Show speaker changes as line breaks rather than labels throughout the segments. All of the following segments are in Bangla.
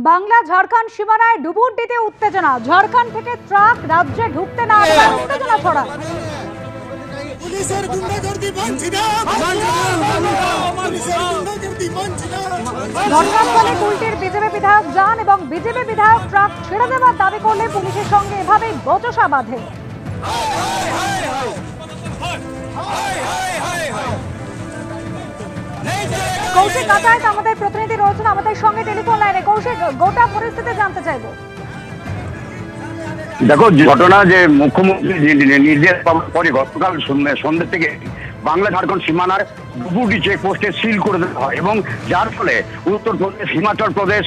বাংলা ঝাড়খণ্ড সীমানায় ডুবুরডিতে উত্তেজনা। ঝাড়খণ্ড থেকে ট্রাক রাজ্যে ঢুকতে না দেওয়ার উত্তেজনা ছড়ায়। ঘটনাস্থলে কুলটির বিজেপি বিধায়ক যান এবং বিজেপি বিধায়ক ট্রাক ছেড়ে দেওয়ার দাবি করলে পুলিশের সঙ্গে এভাবেই বচসা বাঁধে। কৌশিক কাটায় আমাদের প্রতিনিধি রয়েছেন আমাদের সঙ্গে টেলিফোন লাইনে। কৌশিক, গোটা পরিস্থিতি জানতে চাইবো।
দেখো, ঘটনা যে মুখ্যমন্ত্রী নির্দেশ পাওয়ার পরে গতকাল সন্ধ্যে থেকে বাংলা ঝাড়খণ্ড সীমানার ডুবুরডি চেকপোস্টে সিল করে দেওয়া হয় এবং যার ফলে উত্তরপ্রদেশ, হিমাচল প্রদেশ,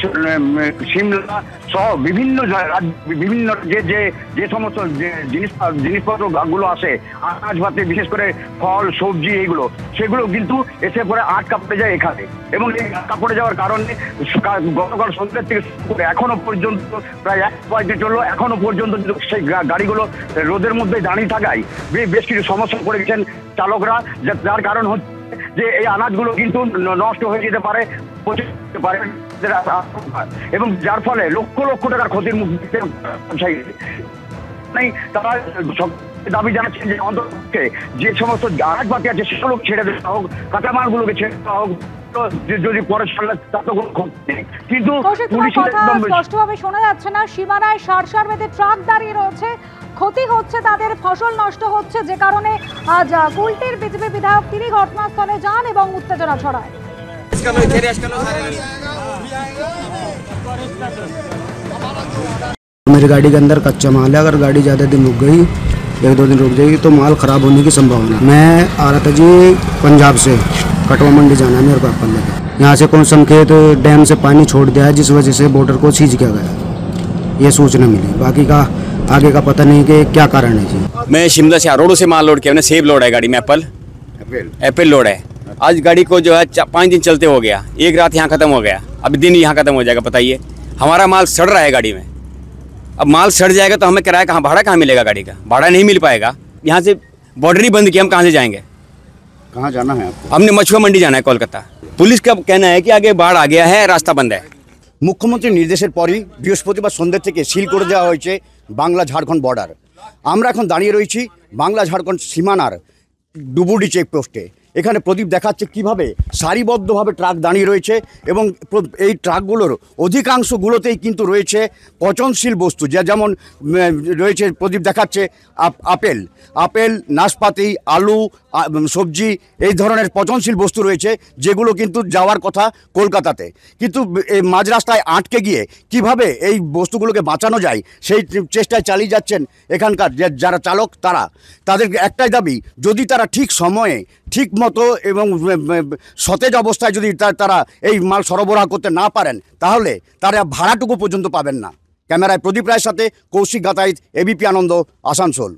সিমলা সহ বিভিন্ন যে সমস্ত জিনিসপত্রগুলো আসে, আনাজপাতি, বিশেষ করে ফল, সবজি, এইগুলো সেগুলো কিন্তু এসে পরে আটকা পড়ে যায় এখানে। এবং এই আটকা পড়ে যাওয়ার কারণে গতকাল সন্ধ্যের থেকে এখনো পর্যন্ত প্রায় 1 চললো, এখনো পর্যন্ত সেই গাড়িগুলো রোদের মধ্যে দাঁড়িয়ে থাকায় বেশ কিছু সমস্যা পড়ে গেছেন চালকরা। যার কারণ হচ্ছে যে এই আনাজগুলো কিন্তু নষ্ট হয়ে যেতে পারে এবং যার ফলে লক্ষ লক্ষ টাকার ক্ষতির মুখে তারা দাবি জানাচ্ছেন যে অন্তত যে সমস্ত আনাজপাতি আছে সেগুলো ছেড়ে দেওয়া হোক, কাঁচামালগুলোকে ছেড়ে দেওয়া হোক, যদি পরে কিন্তু
স্পষ্টভাবে শোনা যাচ্ছে না। সীমানায় সার বেঁধে ট্রাক দাঁড়িয়ে রয়েছে, ক্ষতি হচ্ছে, তাদের ফসল নষ্ট হচ্ছে, যে কারণে আজ কুলটির বিজেপি বিধায়ক তিনি ঘটনাস্থলে যান এবং উত্তেজনা ছড়ায়।
मेरी गाड़ी के अंदर कच्चा माल है, अगर गाड़ी ज़्यादा दिन रुक गई, 1-2 दिन रुक जाएगी तो माल ख़राब होने की संभावना है। मैं आ रहा था जी पंजाब से, कटवा मंडी जाना है मेरे को एप्पल लेकर। यहाँ से कौन समखेत डैम से पानी छोड़ दिया है जिस वजह से बॉर्डर को सीज किया गया, ये सूचना मिली। बाकी का आगे का पता नहीं कि क्या कारण है जी।
मैं शिमला से रोड से माल लोड किया, सेब लोड है गाड़ी में, एप्पल लोड है। आज गाड़ी को जो है 5 दिन चलते हो गया, एक रात यहाँ खत्म हो गया, अब दिन यहाँ खत्म हो जाएगा। बताइए, हमारा माल सड़ रहा है गाड़ी में। अब माल सड़ जाएगा तो हमें किराया कहाँ, भाड़ा कहाँ मिलेगा? गाड़ी का भाड़ा नहीं मिल पाएगा। यहाँ से बॉर्डर ही बंद किया, हम कहाँ से जाएंगे?
कहाँ जाना है आपको?
हमने मछुआ मंडी जाना है, कोलकाता। पुलिस का कहना है कि आगे बाढ़ आ गया है, रास्ता बंद है।
মুখ্যমন্ত্রীর নির্দেশের পরই বৃহস্পতিবার সন্ধ্যে থেকে সিল করে দেওয়া হয়েছে বাংলা ঝাড়খণ্ড বর্ডার। আমরা এখন দাঁড়িয়ে রয়েছি বাংলা ঝাড়খণ্ড সীমানার ডুবুরডি চেকপোস্টে। এখানে প্রদীপ দেখাচ্ছে কিভাবে সারিবদ্ধভাবে ট্রাক দাঁড়িয়ে রয়েছে এবং এই ট্রাকগুলোর অধিকাংশগুলোতেই কিন্তু রয়েছে পচনশীল বস্তু, যেমন রয়েছে, প্রদীপ দেখাচ্ছে আপেল, নাশপাতি, আলু, সবজি, এই ধরনের পচনশীল বস্তু রয়েছে যেগুলো কিন্তু যাওয়ার কথা কলকাতাতে। কিন্তু এই মাঝ রাস্তায় আটকে গিয়ে কিভাবে এই বস্তুগুলোকে বাঁচানো যায় সেই চেষ্টায় চালিয়ে যাচ্ছেন এখানকার যারা চালক। তাদের একটাই দাবি, যদি তারা ঠিক সময়ে, ঠিক মতো এবং সতেজ অবস্থায় যদি তারা এই মাল সরবরাহ করতে না পারেন, তাহলে তারা ভাড়াটুকু পর্যন্ত পাবেন না। ক্যামেরায় প্রদীপ রায়ের সাথে কৌশিক গাতাইত, এবিপি আনন্দ, আসানসোল।